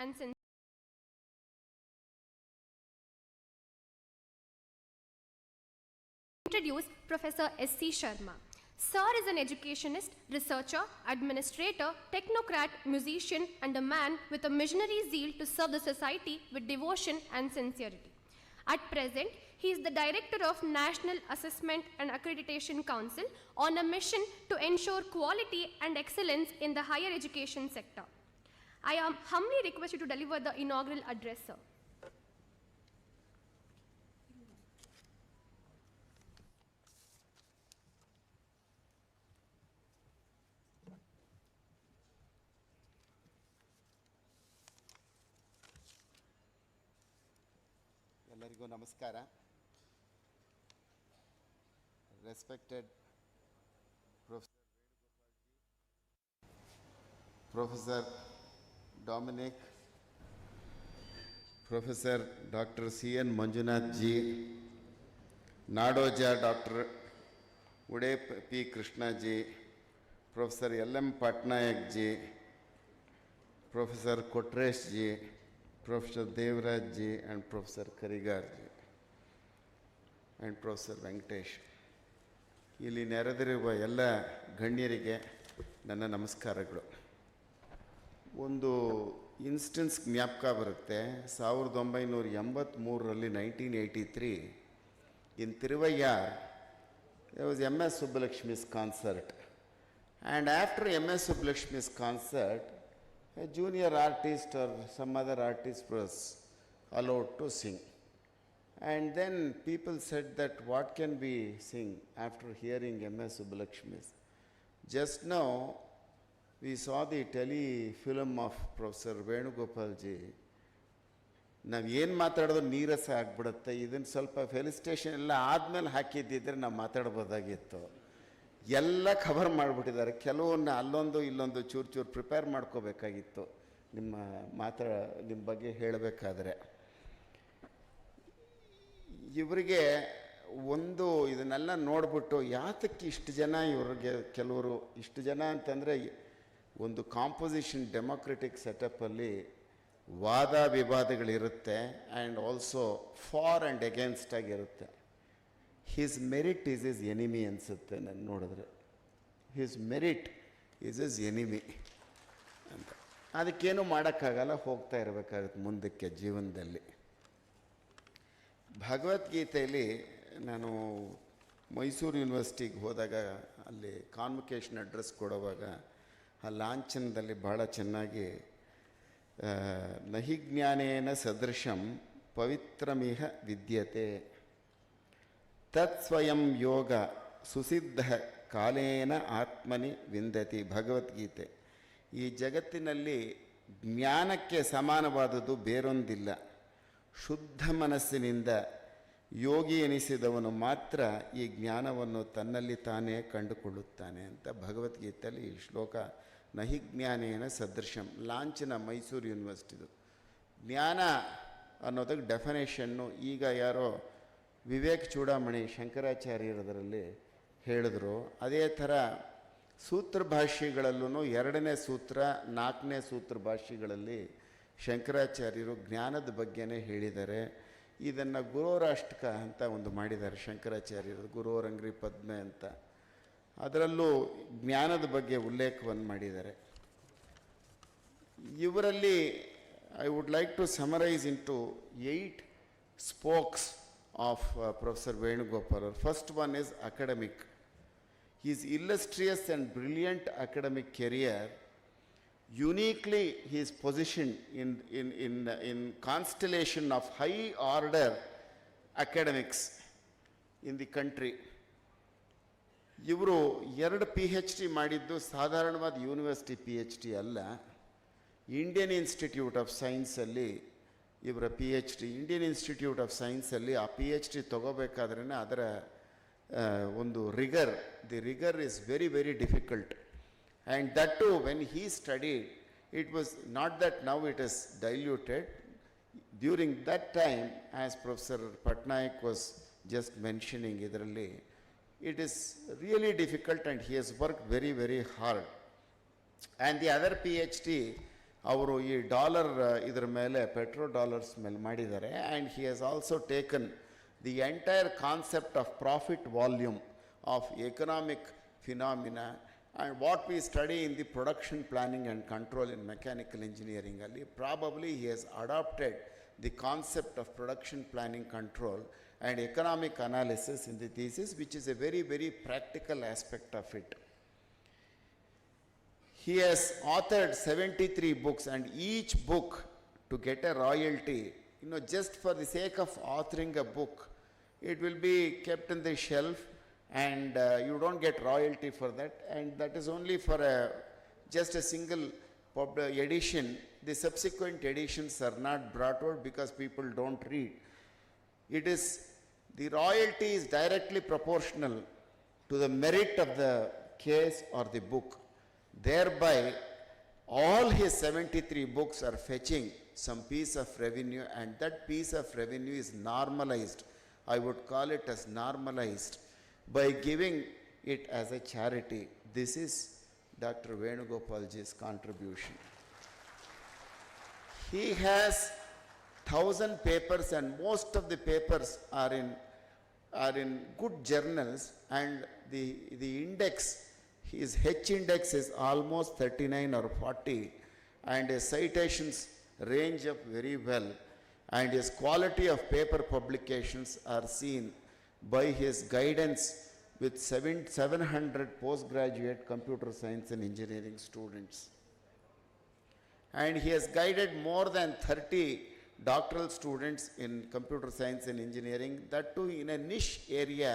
and introduce Professor S.C. Sharma. Sir is an educationist, researcher, administrator, technocrat, musician, and a man with a missionary zeal to serve the society with devotion and sincerity. At present, he is the director of National Assessment and Accreditation Council on a mission to ensure quality and excellence in the higher education sector. I am humbly request you to deliver the inaugural address, sir. ಎಲ್ಲರಿಗೂ ನಮಸ್ಕಾರ. Respected Professor Dominic, Professor Dr. C.N. Manjunath ji, Nadoja Dr. Uday P. Krishna ji, Professor L.M. Patnaik ji, Professor Kotresh ji, Professor Devraj ji, and Professor Karigar ji, and Professor Venkatesh. ಇಲ್ಲಿ ನೆರೆದಿರುವ ಎಲ್ಲ ಗಣ್ಯರಿಗೆ ನನ್ನ ನಮಸ್ಕಾರಗಳು. ಒಂದು instance ಜ್ಞಾಪಕ ಬರುತ್ತೆ. 1983 1983 in Tiruvayar there was M.S. Subbulakshmi's concert, and after M.S. Subbulakshmi's concert a junior artist or some other artist was allowed to sing. And then people said that what can we sing after hearing M.S. Subbulakshmi's. Just now we saw the telefilm of Professor Venugopal ji. ನಾವು ಏನು ಮಾತಾಡೋದು ನೀರಸ ಆಗಿಬಿಡುತ್ತೆ. ಇದನ್ನು ಸ್ವಲ್ಪ ಫೆಲಿಸ್ಟೇಷನ್ ಎಲ್ಲ ಆದಮೇಲೆ ಹಾಕಿದ್ದಿದ್ರೆ ನಾವು ಮಾತಾಡ್ಬೋದಾಗಿತ್ತು. ಎಲ್ಲ ಕವರ್ ಮಾಡಿಬಿಟ್ಟಿದ್ದಾರೆ. ಕೆಲವನ್ನ ಅಲ್ಲೊಂದು ಇಲ್ಲೊಂದು ಚೂರು ಪ್ರಿಪೇರ್ ಮಾಡ್ಕೋಬೇಕಾಗಿತ್ತು ನಿಮ್ಮ ಬಗ್ಗೆ ಹೇಳಬೇಕಾದ್ರೆ. ಇವರಿಗೆ ಒಂದು ಇದನ್ನೆಲ್ಲ ನೋಡಿಬಿಟ್ಟು ಯಾತಕ್ಕೆ ಇಷ್ಟು ಜನ ಇವ್ರಿಗೆ ಕೆಲವರು ಇಷ್ಟು ಜನ ಅಂತಂದರೆ ಒಂದು ಕಾಂಪೋಸಿಷನ್ ಡೆಮೊಕ್ರೆಟಿಕ್ ಸೆಟಪ್ಪಲ್ಲಿ ವಾದ ವಿವಾದಗಳಿರುತ್ತೆ and also for and against ಆಗಿರುತ್ತೆ. His merit is his enemy ಅನಿಸುತ್ತೆ ನಾನು ನೋಡಿದ್ರೆ. His merit is his enemy ಅಂತ. ಅದಕ್ಕೇನು ಮಾಡೋಕ್ಕಾಗಲ್ಲ, ಹೋಗ್ತಾ ಇರಬೇಕಾಗುತ್ತೆ ಮುಂದಕ್ಕೆ ಜೀವನದಲ್ಲಿ. ಭಗವದ್ಗೀತೆಯಲ್ಲಿ ನಾನು ಮೈಸೂರು ಯೂನಿವರ್ಸಿಟಿಗೆ ಹೋದಾಗ ಅಲ್ಲಿ ಕಾನ್ವೊಕೇಶನ್ ಅಡ್ರೆಸ್ ಕೊಡುವಾಗ ಆ ಲಾಂಛನದಲ್ಲಿ ಭಾಳ ಚೆನ್ನಾಗಿ ನಹಿ ಜ್ಞಾನೇನ ಸದೃಶಂ ಪವಿತ್ರಮಿಹ ವಿದ್ಯತೆ ತತ್ ಸ್ವಯಂ ಯೋಗ ಸುಸಿದ್ಧ ಕಾಲೇನ ಆತ್ಮನಿ ವಿಂದತಿ. ಭಗವದ್ಗೀತೆ. ಈ ಜಗತ್ತಿನಲ್ಲಿ ಜ್ಞಾನಕ್ಕೆ ಸಮಾನವಾದುದು ಬೇರೊಂದಿಲ್ಲ. ಶುದ್ಧ ಮನಸ್ಸಿನಿಂದ ಯೋಗಿ ಎನಿಸಿದವನು ಮಾತ್ರ ಈ ಜ್ಞಾನವನ್ನು ತನ್ನಲ್ಲಿ ತಾನೇ ಕಂಡುಕೊಳ್ಳುತ್ತಾನೆ ಅಂತ ಭಗವದ್ಗೀತೆಯಲ್ಲಿ ಈ ಶ್ಲೋಕ. ನಹಿ ಜ್ಞಾನೇನ ಸದೃಶಂ. ಲಾಂಛನ ಮೈಸೂರು ಯೂನಿವರ್ಸಿಟಿದು. ಜ್ಞಾನ ಅನ್ನೋದಕ್ಕೆ ಡೆಫಿನೇಷನ್ನು ಈಗ ಯಾರೋ ವಿವೇಕ್ ಚೂಡಾಮಣಿ ಶಂಕರಾಚಾರ್ಯರದರಲ್ಲಿ ಹೇಳಿದ್ರು. ಅದೇ ಥರ ಸೂತ್ರ ಭಾಷ್ಯಗಳಲ್ಲೂ 2ನೇ ಸೂತ್ರ 4ನೇ ಸೂತ್ರ ಭಾಷ್ಯಗಳಲ್ಲಿ ಶಂಕರಾಚಾರ್ಯರು ಜ್ಞಾನದ ಬಗ್ಗೆನೇ ಹೇಳಿದ್ದಾರೆ. ಇದನ್ನು ಗುರೋರಾಷ್ಟಕ ಅಂತ ಒಂದು ಮಾಡಿದ್ದಾರೆ ಶಂಕರಾಚಾರ್ಯರು, ಗುರೋರಂಗ್ರಿ ಪದ್ಮೆ ಅಂತ. ಅದರಲ್ಲೂ ಜ್ಞಾನದ ಬಗ್ಗೆ ಉಲ್ಲೇಖವನ್ನು ಮಾಡಿದ್ದಾರೆ. ಇವರಲ್ಲಿ I would like to summarise into 8 spokes of Professor Venugopal. First one is academic. His illustrious and brilliant academic career uniquely he is positioned in constellation of high order academics in the country. ಇವರು 2 PhD ಮಾಡಿದ್ದು ಸಾಧಾರಣವಾದ university PhD ಅಲ್ಲ. Indian institute of ಸೈನ್ಸಲ್ಲಿ ಇವರ PhD. Indian institute of ಸೈನ್ಸಲ್ಲಿ ಆ PhD ತೊಗೋಬೇಕಾದ್ರೇ ಅದರ ಒಂದು ರಿಗರ್, the ರಿಗರ್ is very very difficult. And that too, when he studied, it was not that now it is diluted. During that time, as Professor Patnaik was just mentioning idralli, it is really difficult and he has worked very, very hard. And the other PhD, ಅವರು ಈ dollar ಇದರ ಮೇಲೆ petro dollars ಮೇಲೆ ಮಾಡಿದ್ದಾರೆ. And he has also taken the entire concept of profit volume of economic phenomena and what we study in the production planning and control in mechanical engineering ali, probably he has adopted the concept of production planning control and economic analysis in the thesis, which is a very, very practical aspect of it. He has authored 73 books, and each book, to get a royalty, just for the sake of authoring a book, it will be kept in the shelf, and you don't get royalty for that, and that is only for just a single edition. The subsequent editions are not brought out because people don't read. It is, the royalty is directly proportional to the merit of the case or the book. Thereby, all his 73 books are fetching some piece of revenue, and that piece of revenue is normalized. I would call it as normalized by giving it as a charity. This is Dr. Venugopalji's contribution. He has 1,000 papers, and most of the papers are in good journals, and the index, his H index is almost 39 or 40, and his citations range up very well, and his quality of paper publications are seen by his guidance with 700 postgraduate computer science and engineering students. And he has guided more than 30 doctoral students in computer science and engineering, that too in a niche area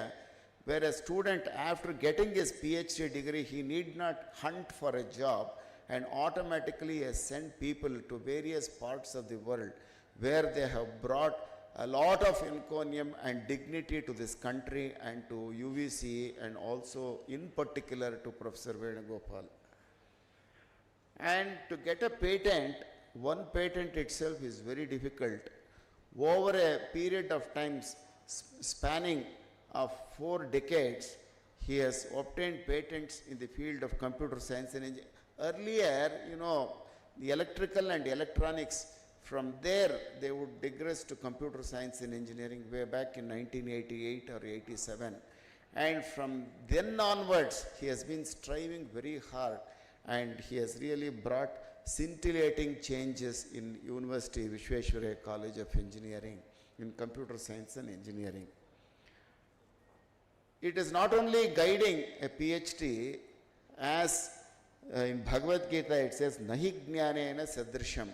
where a student, after getting his PhD degree, he need not hunt for a job, and automatically has sent people to various parts of the world where they have brought a lot of encomium and dignity to this country and to UVC, and also in particular to Professor Venugopal. And to get a patent, one patent itself is very difficult. Over a period of time spanning of 4 decades, he has obtained patents in the field of computer science and engineering. Earlier, the electrical and electronics, from there they would digress to computer science and engineering way back in 1988 or 87. And from then onwards, he has been striving very hard, and he has really brought scintillating changes in University Vishweshwaraya College of Engineering in computer science and engineering. It is not only guiding a PhD, as in Bhagavad Gita it says, Nahi Jnanena Sadrisham.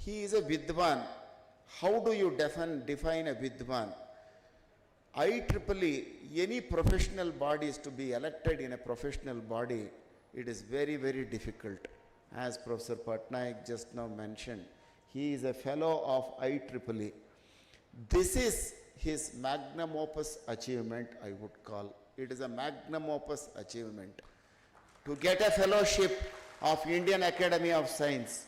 He is a Vidwan. How do you define a Vidwan? IEEE, any professional body is to be elected in a professional body, it is very, very difficult. As Professor Patnaik just now mentioned, he is a fellow of IEEE. This is his magnum opus achievement, I would call. It is a magnum opus achievement. To get a fellowship of Indian Academy of Science,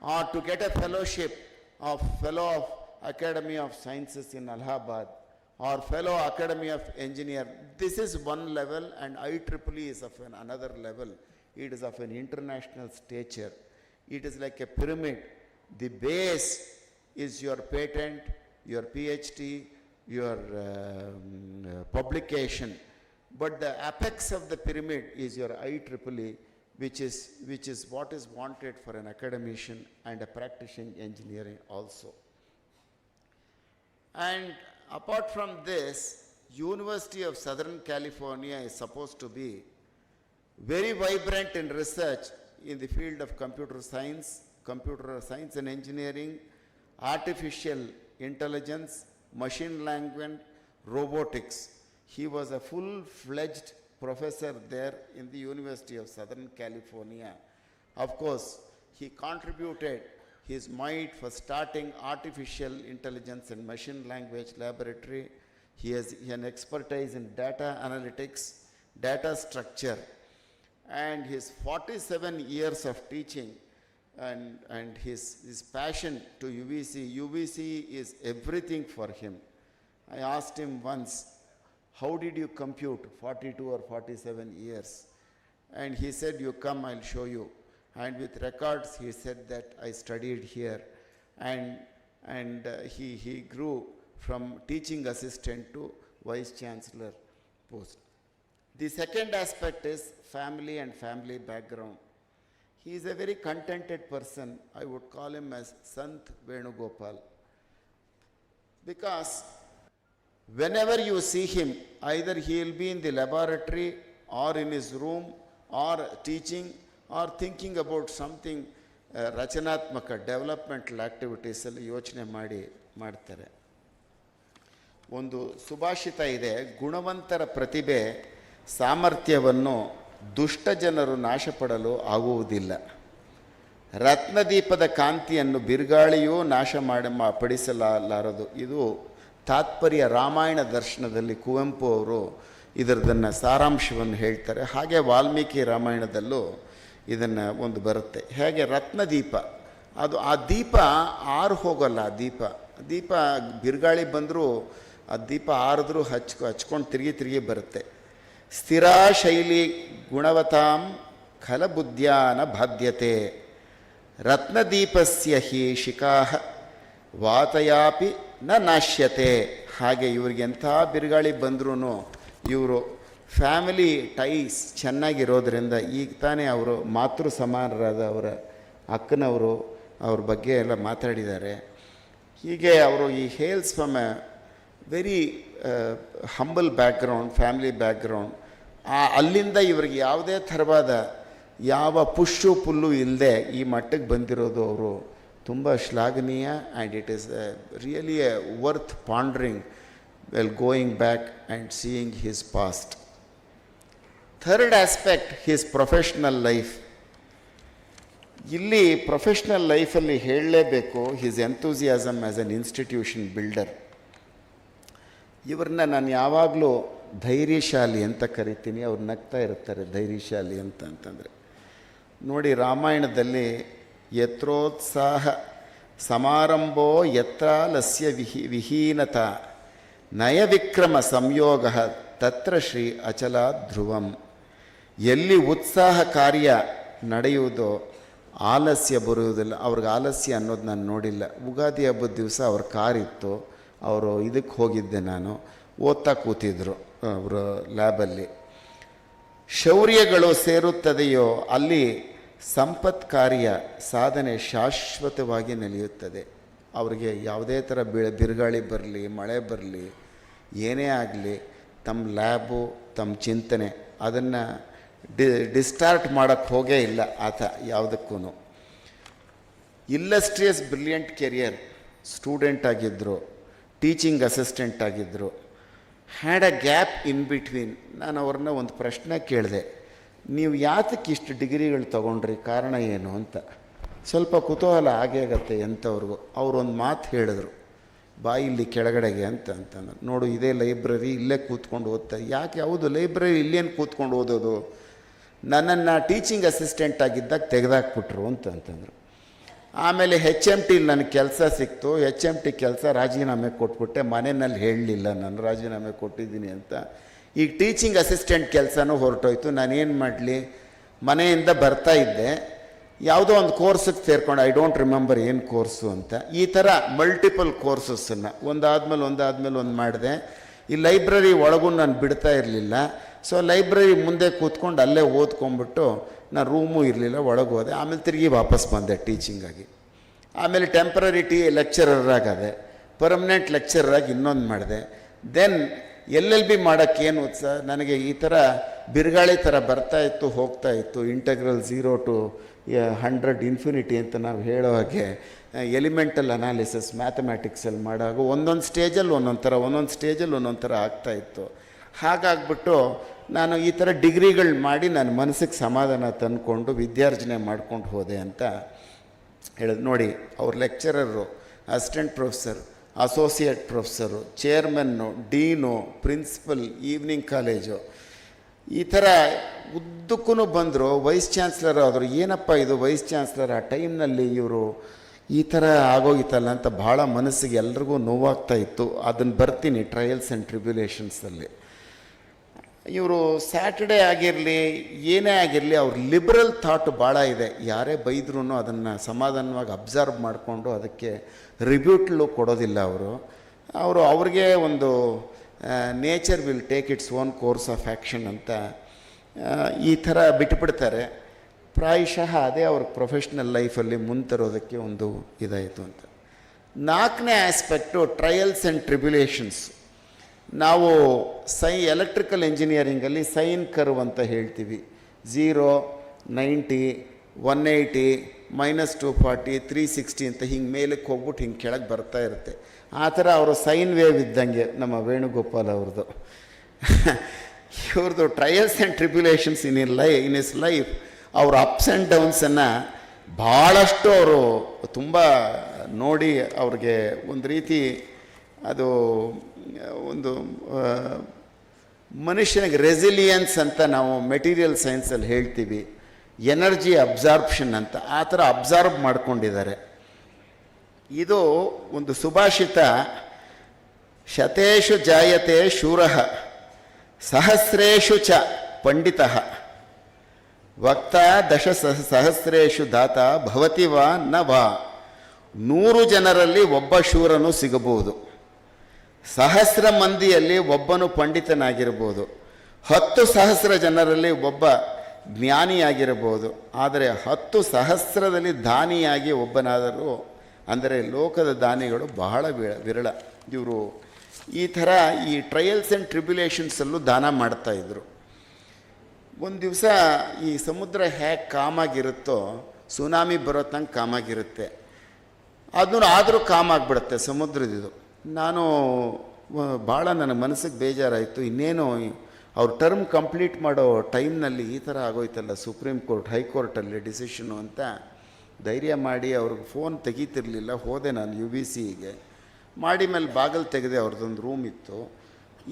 or to get a fellowship of Fellow of Academy of Sciences in Allahabad, or Fellow Academy of Engineer, this is one level, and IEEE is of another level. It is of an international stature. It is like a pyramid. The base is your patent, your PhD, your publication, but the apex of the pyramid is your IEEE, which is what is wanted for an academician and a practicing engineering also. And apart from this, University of Southern California is supposed to be very vibrant in research in the field of computer science and engineering, artificial intelligence, machine language, robotics. He was a full-fledged professor there in the University of Southern California. Of course, he contributed his might for starting artificial intelligence and machine language laboratory. He has an expertise in data analytics, data structure, and his 47 years of teaching and his passion to UVC. UVC is everything for him. I asked him once, how did you compute 42 or 47 years? And he said, you come, I'll show you. and with records he said that I studied here, and he grew from teaching assistant to vice chancellor post. The second aspect is family and family background. He is a very contented person. I would call him as Sant Venugopal, because whenever you see him, either he will be in the laboratory or in his room or teaching or thinking about something ರಚನಾತ್ಮಕ developmental ಆ್ಯಕ್ಟಿವಿಟೀಸಲ್ಲಿ ಯೋಚನೆ ಮಾಡ್ತಾರೆ. ಒಂದು ಸುಭಾಷಿತ ಇದೆ, ಗುಣವಂತರ ಪ್ರತಿಭೆ ಸಾಮರ್ಥ್ಯವನ್ನು ದುಷ್ಟ ಜನರು ನಾಶಪಡಲು ಆಗುವುದಿಲ್ಲ. ರತ್ನದೀಪದ ಕಾಂತಿಯನ್ನು ಬಿರುಗಾಳಿಯೂ ನಾಶ ಪಡಿಸಲಾರದು. ಇದು ತಾತ್ಪರ್ಯ ರಾಮಾಯಣ ದರ್ಶನದಲ್ಲಿ ಕುವೆಂಪು ಅವರು ಇದರದನ್ನು ಸಾರಾಂಶವನ್ನು ಹೇಳ್ತಾರೆ. ಹಾಗೆ ವಾಲ್ಮೀಕಿ ರಾಮಾಯಣದಲ್ಲೂ ಇದನ್ನು ಒಂದು ಬರುತ್ತೆ. ಹೇಗೆ ರತ್ನದೀಪ, ಅದು ಆ ದೀಪ ಆರು ಹೋಗಲ್ಲ. ದೀಪ ಬಿರುಗಾಳಿ ಬಂದರೂ ಆ ದೀಪ ಆರಿದ್ರೂ ಹಚ್ಕೊಂಡು ತಿರುಗಿ ಬರುತ್ತೆ. ಸ್ಥಿರಾ ಶೈಲಿ ಗುಣವತಾಂ ಖಲಬುದ್ಧ್ಯಾನ ಬಾಧ್ಯತೆ ರತ್ನದೀಪಸ್ಯ ಹಿ ಶಿಖಾಃ ವಾತಯಾಪಿ ನ ನಾಶ್ಯತೆ. ಹಾಗೆ ಇವ್ರಿಗೆ ಎಂಥ ಬಿರುಗಾಳಿ ಬಂದ್ರೂ ಇವರು ಫ್ಯಾಮಿಲಿ ಟೈಸ್ ಚೆನ್ನಾಗಿರೋದ್ರಿಂದ, ಈಗ ತಾನೇ ಅವರು ಮಾತೃ ಸಮಾನರಾದ ಅವರ ಅಕ್ಕನವರು ಅವ್ರ ಬಗ್ಗೆ ಎಲ್ಲ ಮಾತಾಡಿದ್ದಾರೆ. ಹೀಗೆ ಅವರು ಈ hails from A very humble background, family background. ಅಲ್ಲಿಂದ ಇವ್ರಿಗೆ ಯಾವುದೇ ಥರವಾದ ಯಾವ ಪುಷ್ಷು ಪುಲ್ಲು ಇಲ್ಲದೆ ಈ ಮಟ್ಟಕ್ಕೆ ಬಂದಿರೋದು ಅವರು ತುಂಬ ಶ್ಲಾಘನೀಯ. And it is really a worth pondering well going back and seeing his past. Third aspect, his professional life. ಇಲ್ಲಿ ಪ್ರೊಫೆಷ್ನಲ್ ಲೈಫಲ್ಲಿ ಹೇಳಲೇಬೇಕು his enthusiasm as an institution builder. ಇವ್ರನ್ನ ನಾನು ಯಾವಾಗಲೂ ಧೈರ್ಯಶಾಲಿ ಅಂತ ಕರಿತೀನಿ. ಅವ್ರು ನಗ್ತಾ ಇರ್ತಾರೆ ಧೈರ್ಯಶಾಲಿ ಅಂತಂದರೆ. ನೋಡಿ, ರಾಮಾಯಣದಲ್ಲಿ ಯತ್ರೋತ್ಸಾಹ ಸಮಾರಂಭೋ ಯತ್ರಾಲಸ್ಯ ವಿಹೀನತ ನಯವಿಕ್ರಮ ಸಂಯೋಗ ತತ್ರ ಶ್ರೀ ಅಚಲ ಧ್ರುವಂ. ಎಲ್ಲಿ ಉತ್ಸಾಹ ಕಾರ್ಯ ನಡೆಯುವುದೋ ಆಲಸ್ಯ ಬರುವುದಿಲ್ಲ. ಅವ್ರಿಗೆ ಆಲಸ್ಯ ಅನ್ನೋದು ನಾನು ನೋಡಿಲ್ಲ. ಉಗಾದಿ ಹಬ್ಬದ ದಿವಸ ಅವ್ರ ಕಾರಿತ್ತು, ಅವರು ಇದಕ್ಕೆ ಹೋಗಿದ್ದೆ ನಾನು, ಓದ್ತಾ ಕೂತಿದ್ರು ಅವರು ಲ್ಯಾಬಲ್ಲಿ. ಶೌರ್ಯಗಳು ಸೇರುತ್ತದೆಯೋ ಅಲ್ಲಿ ಸಂಪತ್ ಕಾರ್ಯ ಸಾಧನೆ ಶಾಶ್ವತವಾಗಿ ನೆಲೆಯುತ್ತದೆ. ಅವ್ರಿಗೆ ಯಾವುದೇ ಥರ ಬಿರುಗಾಳಿ ಬರಲಿ, ಮಳೆ ಬರಲಿ, ಏನೇ ಆಗಲಿ, ತಮ್ಮ ಲ್ಯಾಬು, ತಮ್ಮ ಚಿಂತನೆ ಅದನ್ನು ಡಿಸ್ಟಾರ್ಟ್ ಮಾಡೋಕ್ಕೆ ಹೋಗೇ ಇಲ್ಲ ಆತ ಯಾವುದಕ್ಕೂ. ಇಲ್ಲಸ್ಟ್ರಿಯಸ್ ಬ್ರಿಲಿಯಂಟ್ ಕೆರಿಯರ್, ಸ್ಟೂಡೆಂಟ್ ಆಗಿದ್ದರು, ಟೀಚಿಂಗ್ ಅಸಿಸ್ಟೆಂಟ್ ಆಗಿದ್ದರು. Had a gap in between. ನಾನು ಅವ್ರನ್ನ ಒಂದು ಪ್ರಶ್ನೆ ಕೇಳಿದೆ, ನೀವು ಯಾತಕ್ಕೆ ಇಷ್ಟು ಡಿಗ್ರಿಗಳು ತೊಗೊಂಡ್ರಿ, ಕಾರಣ ಏನು ಅಂತ. ಸ್ವಲ್ಪ ಕುತೂಹಲ ಆಗೇ ಆಗತ್ತೆ ಎಂಥವ್ರಿಗೂ. ಅವರೊಂದು ಮಾತು ಹೇಳಿದ್ರು, ಬಾಯಿಲ್ಲಿ ಕೆಳಗಡೆಗೆ ಅಂತಂದ್ರೆ, ನೋಡು ಇದೇ ಲೈಬ್ರರಿ, ಇಲ್ಲೇ ಕೂತ್ಕೊಂಡು ಓದ್ತಾ. ಯಾಕೆ? ಹೌದು, ಲೈಬ್ರರಿ ಇಲ್ಲೇನು ಕೂತ್ಕೊಂಡು ಓದೋದು, ನನ್ನನ್ನು ಟೀಚಿಂಗ್ ಅಸಿಸ್ಟೆಂಟ್ ಆಗಿದ್ದಾಗ ತೆಗೆದಾಕ್ಬಿಟ್ರು ಅಂತಂದರು. ಆಮೇಲೆ HMT ನನಗೆ ಕೆಲಸ ಸಿಕ್ತು. HMT ಕೆಲಸ ರಾಜೀನಾಮೆ ಕೊಟ್ಬಿಟ್ಟೆ. ಮನೆಯಲ್ಲಿ ಹೇಳಲಿಲ್ಲ ನಾನು ರಾಜೀನಾಮೆ ಕೊಟ್ಟಿದ್ದೀನಿ ಅಂತ. ಈಗ ಟೀಚಿಂಗ್ ಅಸಿಸ್ಟೆಂಟ್ ಕೆಲಸನೂ ಹೊರಟೋಯ್ತು. ನಾನೇನು ಮಾಡಲಿ, ಮನೆಯಿಂದ ಬರ್ತಾ ಇದ್ದೆ, ಯಾವುದೋ ಒಂದು ಕೋರ್ಸಿಗೆ ಸೇರ್ಕೊಂಡು, ಐ ಡೋಂಟ್ ರಿಮೆಂಬರ್ ಏನು ಕೋರ್ಸು ಅಂತ. ಈ ಥರ ಮಲ್ಟಿಪಲ್ ಕೋರ್ಸಸ್ಸನ್ನು ಒಂದಾದ್ಮೇಲೆ ಒಂದು ಮಾಡಿದೆ. ಈ ಲೈಬ್ರರಿ ಒಳಗೂ ನಾನು ಬಿಡ್ತಾ ಇರಲಿಲ್ಲ. ಸೊ ಲೈಬ್ರರಿ ಮುಂದೆ ಕೂತ್ಕೊಂಡು ಅಲ್ಲೇ ಓದ್ಕೊಂಡ್ಬಿಟ್ಟು, ನಾನು ರೂಮೂ ಇರಲಿಲ್ಲ, ಒಳಗೆ ಹೋದೆ. ಆಮೇಲೆ ತಿರುಗಿ ವಾಪಸ್ ಬಂದೆ ಟೀಚಿಂಗಾಗಿ. ಆಮೇಲೆ ಟೆಂಪ್ರರಿ ಲೆಕ್ಚರರ್ ಆಗದೆ, ಪರ್ಮನೆಂಟ್ ಲೆಕ್ಚರರಾಗಿ ಇನ್ನೊಂದು ಮಾಡಿದೆ. ದೆನ್ LLB ಮಾಡೋಕ್ಕೇನು ಉತ್ಸಾಹ ನನಗೆ. ಈ ಥರ ಬಿರುಗಾಳಿ ಥರ ಬರ್ತಾಯಿತ್ತು, ಹೋಗ್ತಾಯಿತ್ತು. ಇಂಟಗ್ರಲ್ 0 to 100 ಇನ್ಫಿನಿಟಿ ಅಂತ ನಾವು ಹೇಳೋ ಹಾಗೆ ಎಲಿಮೆಂಟಲ್ ಅನಾಲಿಸಿಸ್ ಮ್ಯಾಥಮ್ಯಾಟಿಕ್ಸಲ್ಲಿ ಮಾಡುವಾಗ ಒಂದೊಂದು ಸ್ಟೇಜಲ್ಲಿ ಒಂದೊಂದು ಥರ ಆಗ್ತಾಯಿತ್ತು. ಹಾಗಾಗ್ಬಿಟ್ಟು ನಾನು ಈ ಥರ ಡಿಗ್ರಿಗಳು ಮಾಡಿ ನನ್ನ ಮನಸ್ಸಿಗೆ ಸಮಾಧಾನ ತಂದುಕೊಂಡು ವಿದ್ಯಾರ್ಜನೆ ಮಾಡ್ಕೊಂಡು ಹೋದೆ ಅಂತ ಹೇಳಿದ್. ನೋಡಿ, ಅವ್ರ lecturer, assistant professor, associate professor, chairman, dean, principal, evening college, ಈ ಥರ ಉದ್ದಕ್ಕೂ ಬಂದರು. ವೈಸ್ ಚಾನ್ಸ್ಲರ್ ಆದರು. ಏನಪ್ಪ ಇದು ವೈಸ್ ಚಾನ್ಸ್ಲರ್, ಆ ಟೈಮ್ನಲ್ಲಿ ಇವರು ಈ ಥರ ಆಗೋಗಿತ್ತಲ್ಲ ಅಂತ ಭಾಳ ಮನಸ್ಸಿಗೆ ಎಲ್ರಿಗೂ ನೋವಾಗ್ತಾ ಇತ್ತು. ಅದನ್ನು ಬರ್ತೀನಿ ಟ್ರಯಲ್ಸ್ ಆ್ಯಂಡ್ ಟ್ರಿಬ್ಯುಲೇಷನ್ಸಲ್ಲಿ. ಇವರು ಸ್ಯಾಟರ್ಡೇ ಆಗಿರಲಿ ಏನೇ ಆಗಿರಲಿ ಅವ್ರ ಲಿಬ್ರಲ್ ಥಾಟ್ ಭಾಳ ಇದೆ. ಯಾರೇ ಬೈದ್ರೂ ಅದನ್ನು ಸಮಾಧಾನವಾಗಿ ಅಬ್ಸರ್ವ್ ಮಾಡಿಕೊಂಡು ಅದಕ್ಕೆ ರಿಬ್ಯೂಟ್ಲು ಕೊಡೋದಿಲ್ಲ ಅವರು ಅವ್ರಿಗೆ ಒಂದು nature will take its own course of action ಅಂತ ಈ ಥರ ಬಿಟ್ಬಿಡ್ತಾರೆ. ಪ್ರಾಯಶಃ ಅದೇ ಅವ್ರ ಪ್ರೊಫೆಷ್ನಲ್ ಲೈಫಲ್ಲಿ ಮುಂತರೋದಕ್ಕೆ ಒಂದು ಇದಾಯಿತು ಅಂತ. 4ನೇ ಆಸ್ಪೆಕ್ಟು ಟ್ರಯಲ್ಸ್ ಆ್ಯಂಡ್ ಟ್ರಿಬ್ಯುಲೇಷನ್ಸ್. ನಾವು ಎಲೆಕ್ಟ್ರಿಕಲ್ ಇಂಜಿನಿಯರಿಂಗಲ್ಲಿ ಸೈನ್ ಕರ್ವ್ ಅಂತ ಹೇಳ್ತೀವಿ. 0, 90, 180, -240, 360 ಅಂತ ಹಿಂಗೆ ಮೇಲಕ್ಕೆ ಹೋಗ್ಬಿಟ್ಟು ಹಿಂಗೆ ಕೆಳಗೆ ಬರ್ತಾ ಇರುತ್ತೆ. ಆ ಥರ ಅವರು ಸೈನ್ ವೇವ್ ಇದ್ದಂಗೆ ನಮ್ಮ ವೇಣುಗೋಪಾಲ್ ಅವ್ರದ್ದು. ಇವ್ರದ್ದು trials and tribulations in his life, ಅವ್ರ ಅಪ್ಸ್ ಆ್ಯಂಡ್ ಡೌನ್ಸನ್ನು ಭಾಳಷ್ಟು ಅವರು ತುಂಬ ನೋಡಿ ಅವ್ರಿಗೆ ಒಂದು ರೀತಿ ಅದು ಒಂದು ಮನುಷ್ಯನಿಗೆ ರೆಸಿಲಿಯನ್ಸ್ ಅಂತ ನಾವು ಮೆಟೀರಿಯಲ್ ಸೈನ್ಸಲ್ಲಿ ಹೇಳ್ತೀವಿ, ಎನರ್ಜಿ ಅಬ್ಸಾರ್ಪ್ಷನ್ ಅಂತ, ಆ ಥರ ಅಬ್ಸಾರ್ಬ್ ಮಾಡ್ಕೊಂಡಿದ್ದಾರೆ. ಇದು ಒಂದು ಸುಭಾಷಿತ, ಶತೇಷು ಜಾಯತೆ ಶೂರಃ ಸಹಸ್ರೇಷು ಚ ಪಂಡಿತಃ ವಕ್ತ ಸಹಸ್ರೇಷು ದಾತ ಭವತಿ ವಾ ನ ವಾ. 100 ಜನರಲ್ಲಿ ಒಬ್ಬ ಶೂರನು ಸಿಗಬಹುದು, 1000 ಮಂದಿಯಲ್ಲಿ ಒಬ್ಬನು ಪಂಡಿತನಾಗಿರ್ಬೋದು, 10,000 ಜನರಲ್ಲಿ ಒಬ್ಬ ಜ್ಞಾನಿಯಾಗಿರ್ಬೋದು. ಆದರೆ 10,000ದಲ್ಲಿ ದಾನಿಯಾಗಿ ಒಬ್ಬನಾದರೂ, ಅಂದರೆ ಲೋಕದ ದಾನಿಗಳು ಬಹಳ ವಿರಳ. ಇವರು ಈ ಥರ ಈ ಟ್ರಯಲ್ಸ್ ಆ್ಯಂಡ್ ಟ್ರಿಬ್ಯುಲೇಷನ್ಸಲ್ಲೂ ದಾನ ಮಾಡ್ತಾಯಿದ್ರು. ಒಂದು ದಿವಸ ಈ ಸಮುದ್ರ ಹೇಗೆ ಕಾಮಾಗಿರುತ್ತೋ ಸುನಾಮಿ ಬರೋ ತನಕ ಕಾಮಾಗಿರುತ್ತೆ, ಅದನ್ನು ಆದರೂ ಕಾಮಾಗಿಬಿಡುತ್ತೆ ಸಮುದ್ರದಿದು. ನಾನು ಭಾಳ ನನ್ನ ಮನಸ್ಸಿಗೆ ಬೇಜಾರಾಯಿತು. ಇನ್ನೇನು ಅವ್ರ ಟರ್ಮ್ ಕಂಪ್ಲೀಟ್ ಮಾಡೋ ಟೈಮ್ನಲ್ಲಿ ಈ ಥರ ಆಗೋಯ್ತಲ್ಲ ಸುಪ್ರೀಂ ಕೋರ್ಟ್ ಹೈಕೋರ್ಟಲ್ಲಿ ಡಿಸಿಷನು ಅಂತ ಧೈರ್ಯ ಮಾಡಿ ಅವ್ರಿಗೆ ಫೋನ್ ತೆಗೀತಿರ್ಲಿಲ್ಲ. ಹೋದೆ ನಾನು UBCಗೆ ಮಾಡಿ ಮೇಲೆ ಬಾಗಿಲು ತೆಗೆದೆ. ಅವ್ರದ್ದೊಂದು ರೂಮ್ ಇತ್ತು.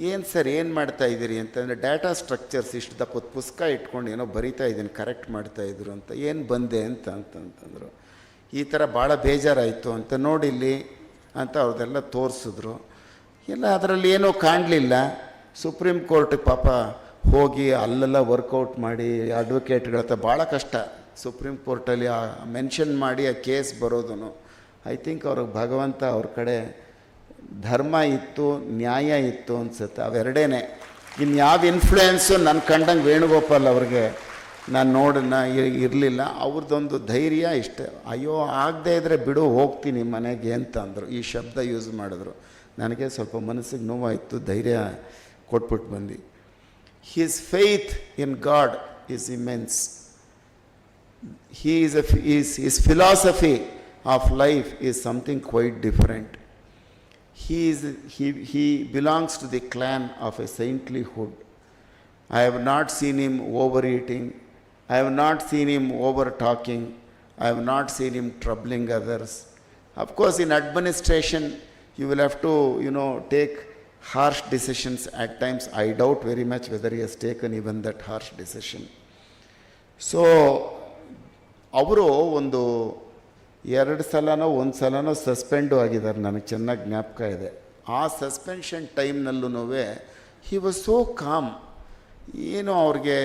ಏನು ಸರ್ ಏನು ಮಾಡ್ತಾಯಿದ್ದೀರಿ ಅಂತಂದರೆ, ಡಾಟಾ ಸ್ಟ್ರಕ್ಚರ್ಸ್ ಇಷ್ಟು ದಪ್ಪದ ಪುಸ್ತಕ ಇಟ್ಕೊಂಡು ಏನೋ ಬರಿತಾ ಇದ್ದೀನಿ, ಕರೆಕ್ಟ್ ಮಾಡ್ತಾಯಿದ್ರು ಅಂತ. ಏನು ಬಂದೆ ಅಂತಂದರು. ಈ ಥರ ಭಾಳ ಬೇಜಾರಾಯಿತು ಅಂತ, ನೋಡಿಲ್ಲಿ ಅಂತ ಅವ್ರದ್ದೆಲ್ಲ ತೋರಿಸಿದ್ರು. ಎಲ್ಲ ಅದರಲ್ಲಿ ಏನೂ ಕಾಣಲಿಲ್ಲ. ಸುಪ್ರೀಂ ಕೋರ್ಟಿಗೆ ಪಾಪ ಹೋಗಿ ಅಲ್ಲೆಲ್ಲ ವರ್ಕೌಟ್ ಮಾಡಿ ಅಡ್ವೊಕೇಟ್ಗಳ ಹತ್ರ ಭಾಳ ಕಷ್ಟ. ಸುಪ್ರೀಂ ಕೋರ್ಟಲ್ಲಿ ಮೆನ್ಷನ್ ಮಾಡಿ ಆ ಕೇಸ್ ಬರೋದು. ಐ ಥಿಂಕ್ ಅವ್ರಿಗೆ ಭಗವಂತ ಅವ್ರ ಕಡೆ ಧರ್ಮ ಇತ್ತು, ನ್ಯಾಯ ಇತ್ತು ಅನಿಸುತ್ತೆ. ಅವೆರಡೇ. ಇನ್ಯಾವ ಇನ್ಫ್ಲೂಯೆನ್ಸು ನನ್ನ ಕಂಡಂಗೆ ವೇಣುಗೋಪಾಲ್ ಅವ್ರಿಗೆ ನಾನು ಇರಲಿಲ್ಲ. ಅವ್ರದ್ದೊಂದು ಧೈರ್ಯ ಇಷ್ಟೇ. ಅಯ್ಯೋ ಆಗದೇ ಇದ್ದರೆ ಬಿಡು ಹೋಗ್ತೀನಿ ಮನೆಗೆ ಅಂತ ಅಂದರು. ಈ ಶಬ್ದ ಯೂಸ್ ಮಾಡಿದ್ರು. ನನಗೆ ಸ್ವಲ್ಪ ಮನಸ್ಸಿಗೆ ನೋವಾಯಿತು, ಧೈರ್ಯ ಕೊಟ್ಬಿಟ್ಟು ಬಂದು. His faith in god is immense. His philosophy of life is something quite different. He belongs to the clan of a saintlyhood. I have not seen him overeating. I have not seen him over talking. I have not seen him troubling others. Of course, in administration, you will have to, take harsh decisions at times. I doubt very much whether he has taken even that harsh decision. So, ಅವರು ಒಂದು 2 ಸಲನೋ 1 ಸಲನೋ suspend ಆಗಿದ್ದಾರೆ, ನನಗೆ ಚೆನ್ನಾಗಿ ಜ್ಞಾಪಕ ಇದೆ. ಆ suspension ಟೈಮ್ನಲ್ಲೂ he was so calm. ಏನು ಅವ್ರಿಗೆ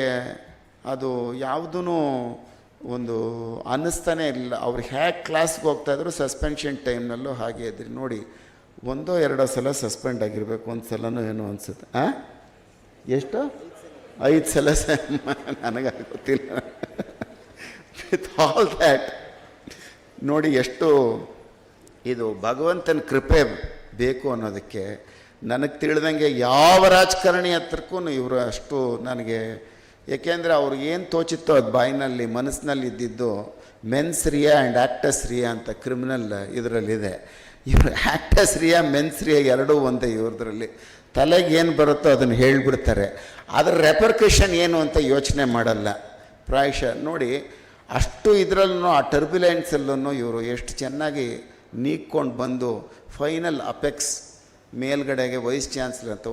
ಅದು ಯಾವುದೂ ಒಂದು ಅನ್ನಿಸ್ತಾನೆ ಇಲ್ಲ. ಅವ್ರು ಹೇಗೆ ಕ್ಲಾಸ್ಗೆ ಹೋಗ್ತಾಯಿದ್ರು ಸಸ್ಪೆನ್ಷನ್ ಟೈಮ್ನಲ್ಲೂ ಹಾಗೆ ಇದ್ರಿ. ನೋಡಿ, 1-2 ಸಲ ಸಸ್ಪೆಂಡ್ ಆಗಿರಬೇಕು, 1 ಸಲನೂ ಏನೋ ಅನಿಸುತ್ತೆ. ಎಷ್ಟು? 5 ಸಲ ನನಗೆ ಗೊತ್ತಿಲ್ಲ. ವಿತ್ ಆಲ್ ದ್ಯಾಟ್ ನೋಡಿ ಎಷ್ಟು ಇದು ಭಗವಂತನ ಕೃಪೆ ಬೇಕು ಅನ್ನೋದಕ್ಕೆ. ನನಗೆ ತಿಳಿದಂಗೆ ಯಾವ ರಾಜಕಾರಣಿ ಹತ್ರಕ್ಕೂ ಇವರು ಅಷ್ಟು ನನಗೆ, ಏಕೆಂದರೆ ಅವ್ರಿಗೆ ಏನು ತೋಚಿತ್ತೋ ಅದು ಬಾಯಿನಲ್ಲಿ ಮನಸ್ಸಿನಲ್ಲಿ ಇದ್ದಿದ್ದು ಮೆನ್ಸ್ ರಿಯಾ ಆ್ಯಂಡ್ ಆ್ಯಕ್ಟಸ್ ರಿಯಾ ಅಂತ ಕ್ರಿಮಿನಲ್ ಇದರಲ್ಲಿದೆ. ಇವರು ಆ್ಯಕ್ಟಸ್ ರಿಯಾ ಮೆನ್ಸ್ ರಿಯಾ ಎರಡೂ ಒಂದೇ. ಇವ್ರದ್ರಲ್ಲಿ ತಲೆಗೆ ಏನು ಬರುತ್ತೋ ಅದನ್ನು ಹೇಳಿಬಿಡ್ತಾರೆ. ಅದರ ರೆಪರ್ಕಷನ್ ಏನು ಅಂತ ಯೋಚನೆ ಮಾಡಲ್ಲ ಪ್ರಾಯಶಃ. ನೋಡಿ, ಅಷ್ಟು ಇದರಲ್ಲೂ ಆ ಟರ್ಬ್ಯುಲೆನ್ಸಲ್ಲೂ ಇವರು ಎಷ್ಟು ಚೆನ್ನಾಗಿ ನೀಕ್ಕೊಂಡು ಬಂದು ಫೈನಲ್ ಅಪೆಕ್ಸ್ ಮೇಲ್ಗಡೆಗೆ ವೈಸ್ ಚಾನ್ಸಲರ್ ಅಂತ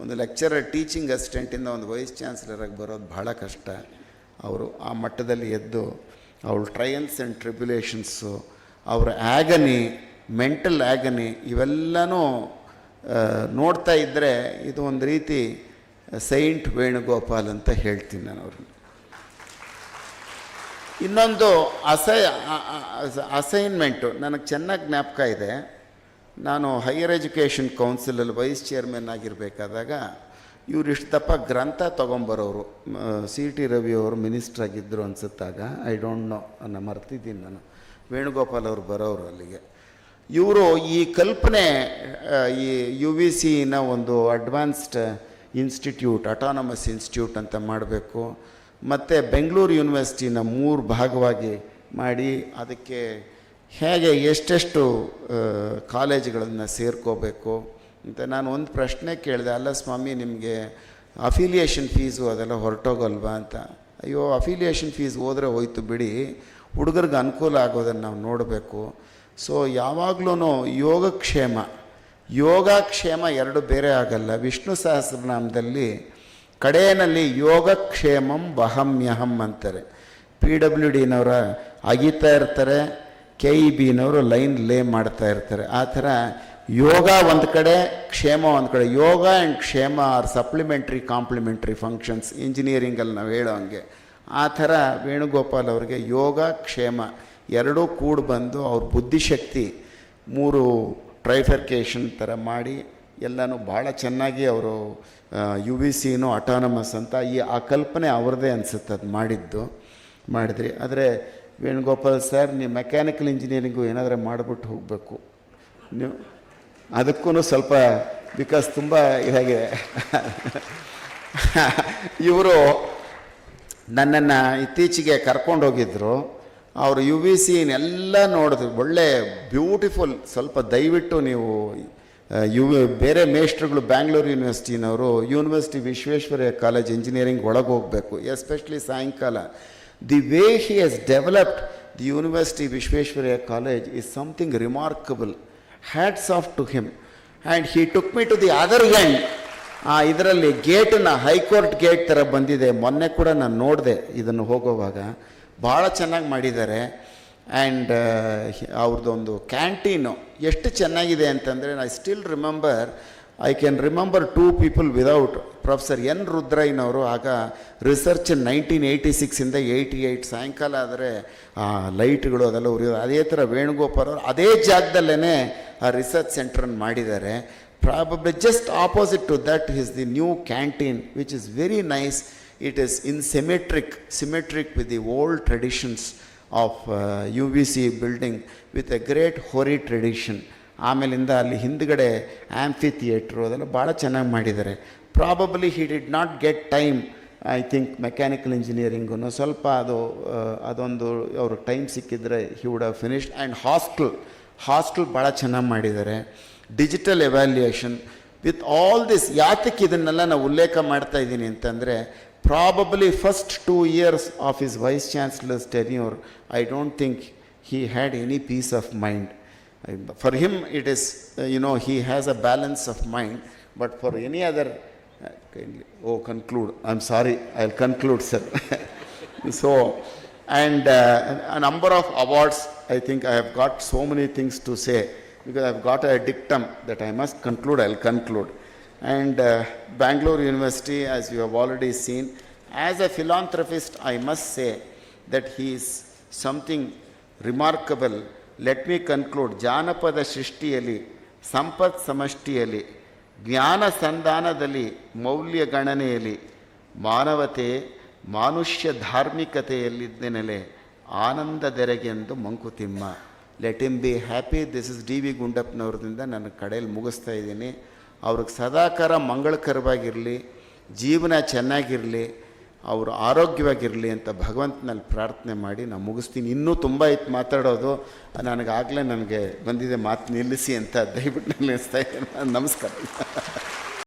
ಒಂದು ಲೆಕ್ಚರರ್ ಟೀಚಿಂಗ್ ಅಸಿಸ್ಟೆಂಟಿಂದ ಒಂದು ವೈಸ್ ಚಾನ್ಸಲರಾಗಿ ಬರೋದು ಭಾಳ ಕಷ್ಟ. ಅವರು ಆ ಮಟ್ಟದಲ್ಲಿ ಎದ್ದು ಅವ್ರ ಟ್ರಯಲ್ಸ್ ಆ್ಯಂಡ್ ಟ್ರಿಬ್ಯುಲೇಷನ್ಸು, ಅವರ ಆ್ಯಗನಿ, ಮೆಂಟಲ್ ಆ್ಯಗನಿ ಇವೆಲ್ಲನೂ ನೋಡ್ತಾ ಇದ್ದರೆ ಇದು ಒಂದು ರೀತಿ ಸೈಂಟ್ ವೇಣುಗೋಪಾಲ್ ಅಂತ ಹೇಳ್ತೀನಿ ನಾನು ಅವ್ರನ್ನ. ಇನ್ನೊಂದು ಅಸೈನ್ಮೆಂಟು ನನಗೆ ಚೆನ್ನಾಗಿ ಜ್ಞಾಪಕ ಇದೆ. ನಾನು ಹೈಯರ್ ಎಜುಕೇಷನ್ ಕೌನ್ಸಿಲಲ್ಲಿ ವೈಸ್ ಚೇರ್ಮನ್ ಆಗಿರಬೇಕಾದಾಗ ಇವರು ಇಷ್ಟು ದಪ್ಪ ಗ್ರಂಥ ತೊಗೊಂಬರೋರು. ಸಿ ಟಿ ರವಿ ಅವರು ಮಿನಿಸ್ಟ್ರ್ ಆಗಿದ್ದರು ಅನಿಸುತ್ತಾಗ, ಐ ಡೋಂಟ್ ನೋ, ನಾನು ಮರ್ತಿದ್ದೀನಿ ನಾನು. ವೇಣುಗೋಪಾಲ್ ಅವರು ಬರೋರು ಅಲ್ಲಿಗೆ. ಇವರು ಈ ಕಲ್ಪನೆ, ಈ ಯು ವಿ ಸಿನ ಒಂದು ಅಡ್ವಾನ್ಸ್ಡ್ ಇನ್ಸ್ಟಿಟ್ಯೂಟ್, ಅಟಾನಮಸ್ ಇನ್ಸ್ಟಿಟ್ಯೂಟ್ ಅಂತ ಮಾಡಬೇಕು, ಮತ್ತು ಬೆಂಗಳೂರು ಯೂನಿವರ್ಸಿಟಿನ 3 ಭಾಗವಾಗಿ ಮಾಡಿ ಅದಕ್ಕೆ ಹೇಗೆ ಎಷ್ಟೆಷ್ಟು ಕಾಲೇಜುಗಳನ್ನು ಸೇರ್ಕೋಬೇಕು ಅಂತ ನಾನು ಒಂದು ಪ್ರಶ್ನೆ ಕೇಳಿದೆ. ಅಲ್ಲ ಸ್ವಾಮಿ, ನಿಮಗೆ ಅಫಿಲಿಯೇಷನ್ ಫೀಸು ಅದೆಲ್ಲ ಹೊರಟೋಗಲ್ವಾ ಅಂತ. ಅಯ್ಯೋ, ಅಫಿಲಿಯೇಷನ್ ಫೀಸ್ ಹೋದರೆ ಹೋಯ್ತು ಬಿಡಿ, ಹುಡುಗರಿಗೆ ಅನುಕೂಲ ಆಗೋದನ್ನು ನಾವು ನೋಡಬೇಕು. ಸೊ ಯಾವಾಗಲೂ ಯೋಗಕ್ಷೇಮ 2 ಬೇರೆ ಆಗಲ್ಲ. ವಿಷ್ಣು ಸಹಸ್ರನಾಮದಲ್ಲಿ ಕಡೆಯಲ್ಲಿ ಯೋಗಕ್ಷೇಮಂ ವಹಮ್ಯಹಂ ಅಂತಾರೆ. PWDನವರ ಅಗಿತಾ ಇರ್ತಾರೆ, KEBನವರು ಲೈನ್ ಲೇ ಮಾಡ್ತಾ ಇರ್ತಾರೆ. ಆ ಥರ ಯೋಗ ಒಂದು ಕಡೆ, ಕ್ಷೇಮ ಒಂದು ಕಡೆ. ಯೋಗ ಆ್ಯಂಡ್ ಕ್ಷೇಮ ಆರ್ ಸಪ್ಲಿಮೆಂಟ್ರಿ ಕಾಂಪ್ಲಿಮೆಂಟ್ರಿ ಫಂಕ್ಷನ್ಸ್, ಇಂಜಿನಿಯರಿಂಗಲ್ಲಿ ನಾವು ಹೇಳೋ ಹಂಗೆ. ಆ ಥರ ವೇಣುಗೋಪಾಲ್ ಅವರಿಗೆ ಯೋಗ ಕ್ಷೇಮ 2 ಕೂಡಿ ಬಂದು ಅವ್ರ ಬುದ್ಧಿಶಕ್ತಿ 3 ಟ್ರೈಫರ್ಕೇಷನ್ ಥರ ಮಾಡಿ ಎಲ್ಲನೂ ಭಾಳ ಚೆನ್ನಾಗಿ ಅವರು ಯು ವಿ ಸಿನೂ ಅಟಾನಮಸ್ ಅಂತ ಆ ಕಲ್ಪನೆ ಅವ್ರದ್ದೇ ಅನಿಸುತ್ತೆ ಅದು ಮಾಡಿದ್ರಿ. ಆದರೆ ವೇಣುಗೋಪಾಲ್ ಸರ್, ನೀವು ಮೆಕ್ಯಾನಿಕಲ್ ಇಂಜಿನಿಯರಿಂಗು ಏನಾದರೂ ಮಾಡಿಬಿಟ್ಟು ಹೋಗಬೇಕು ನೀವು. ಅದಕ್ಕೂ ಸ್ವಲ್ಪ ಬಿಕಾಸ್ ತುಂಬ ಇದಾಗಿದೆ. ಇವರು ನನ್ನನ್ನು ಇತ್ತೀಚೆಗೆ ಕರ್ಕೊಂಡೋಗಿದ್ದರು. ಅವರು ಯು ವಿ ಸಿನೆಲ್ಲ ನೋಡಿದ್ರು, ಒಳ್ಳೆ ಬ್ಯೂಟಿಫುಲ್. ಸ್ವಲ್ಪ ದಯವಿಟ್ಟು ನೀವು ಬೇರೆ ಮೇಸ್ಟ್ರುಗಳು ಬ್ಯಾಂಗ್ಳೂರು ಯೂನಿವರ್ಸಿಟಿನವರು ಯೂನಿವರ್ಸಿಟಿ ವಿಶ್ವೇಶ್ವರಯ್ಯ ಕಾಲೇಜ್ ಇಂಜಿನಿಯರಿಂಗ್ ಒಳಗೆ ಹೋಗಬೇಕು, ಎಸ್ಪೆಷಲಿ ಸಾಯಂಕಾಲ. The way he has developed the university Visvesvaraya college is something remarkable. Hats off to him. And he took me to the other end. ಇದರಲ್ಲಿ ಗೇಟನ್ನು ಹೈಕೋರ್ಟ್ ಗೇಟ್ ಥರ ಬಂದಿದೆ. ಮೊನ್ನೆ ಕೂಡ ನಾನು ನೋಡಿದೆ ಇದನ್ನು ಹೋಗೋವಾಗ. ಭಾಳ ಚೆನ್ನಾಗಿ ಮಾಡಿದ್ದಾರೆ. ಆ್ಯಂಡ್ ಅವ್ರದ್ದೊಂದು ಕ್ಯಾಂಟೀನು ಎಷ್ಟು ಚೆನ್ನಾಗಿದೆ ಅಂತಂದರೆ, I can remember 2 people without. Professor N ರುದ್ರಯ್ಯನವರು ಆಗ ರಿಸರ್ಚ್ 1986ಇಂದ 88 ಸಾಯಂಕಾಲ ಆದರೆ ಲೈಟ್ಗಳು ಅದೆಲ್ಲ ಉರಿಯೋದು. ಅದೇ ಥರ ವೇಣುಗೋಪಾಲ್ ಅವರು ಅದೇ ಜಾಗದಲ್ಲೇ ಆ ರಿಸರ್ಚ್ ಸೆಂಟ್ರನ್ನು ಮಾಡಿದ್ದಾರೆ. Probably just opposite to that is the new canteen which is very nice. It is in symmetric with the old traditions of UVC building with a great Hori tradition. ಆಮೇಲಿಂದ ಅಲ್ಲಿ ಹಿಂದ್ಗಡೆ ಆ್ಯಂಫಿ ಥಿಯೇಟ್ರು ಅದೆಲ್ಲ ಭಾಳ ಚೆನ್ನಾಗಿ ಮಾಡಿದ್ದಾರೆ. Probably he did not get time, I think mechanical ಇಂಜಿನಿಯರಿಂಗೂ ಸ್ವಲ್ಪ ಅದೊಂದು ಅವ್ರಿಗೆ ಟೈಮ್ ಸಿಕ್ಕಿದ್ರೆ he would have finished. And hostel ಭಾಳ ಚೆನ್ನಾಗಿ ಮಾಡಿದ್ದಾರೆ. Digital evaluation with all this. ಯಾತಕ್ಕೆ ಇದನ್ನೆಲ್ಲ ನಾವು ಉಲ್ಲೇಖ ಮಾಡ್ತಾ ಇದ್ದೀನಿ ಅಂತಂದರೆ, probably first 2 years of his vice chancellor's tenure, I don't think he had any peace of mind. For him it is, he has a balance of mind, but for any other conclude. I'm sorry, I'll conclude, sir. So, and a number of awards. I think I have got so many things to say because I've got a dictum that I must conclude. I'll conclude. And Bangalore University, as you have already seen, as a philanthropist, I must say that he is something remarkable. Let me conclude. ಜಾನಪದ ಸೃಷ್ಟಿಯಲ್ಲಿ, ಸಂಪತ್ ಸಮಷ್ಟಿಯಲ್ಲಿ, ಜ್ಞಾನ ಸಂಧಾನದಲ್ಲಿ, ಮೌಲ್ಯ ಗಣನೆಯಲ್ಲಿ, ಮಾನವತೆ ಮಾನುಷ್ಯ ಧಾರ್ಮಿಕತೆಯಲ್ಲಿದ್ದ ನೆಲೆ, ಆನಂದದೆರಗೆಂದು Mankutimma. Let him be happy. This is D V ಗುಂಡಪ್ಪನವ್ರದಿಂದ ನನ್ನ ಕಡೆಯಲ್ಲಿ ಮುಗಿಸ್ತಾ ಇದ್ದೀನಿ. ಅವ್ರಿಗೆ ಸದಾಕಾಲ ಮಂಗಳಕರವಾಗಿರಲಿ, ಜೀವನ ಚೆನ್ನಾಗಿರಲಿ, ಅವರು ಆರೋಗ್ಯವಾಗಿರಲಿ ಅಂತ ಭಗವಂತನಲ್ಲಿ ಪ್ರಾರ್ಥನೆ ಮಾಡಿ ನಾನು ಮುಗಿಸ್ತೀನಿ. ಇನ್ನೂ ತುಂಬ ಇತ್ತು ಮಾತಾಡೋದು, ನನಗೆ ಬಂದಿದೆ ಮಾತು ನಿಲ್ಲಿಸಿ ಅಂತ ದಯವಿಟ್ಟು ನಿಲ್ಲಿಸ್ತಾ ಇದ್ದೀನಿ. ನಮಸ್ಕಾರ.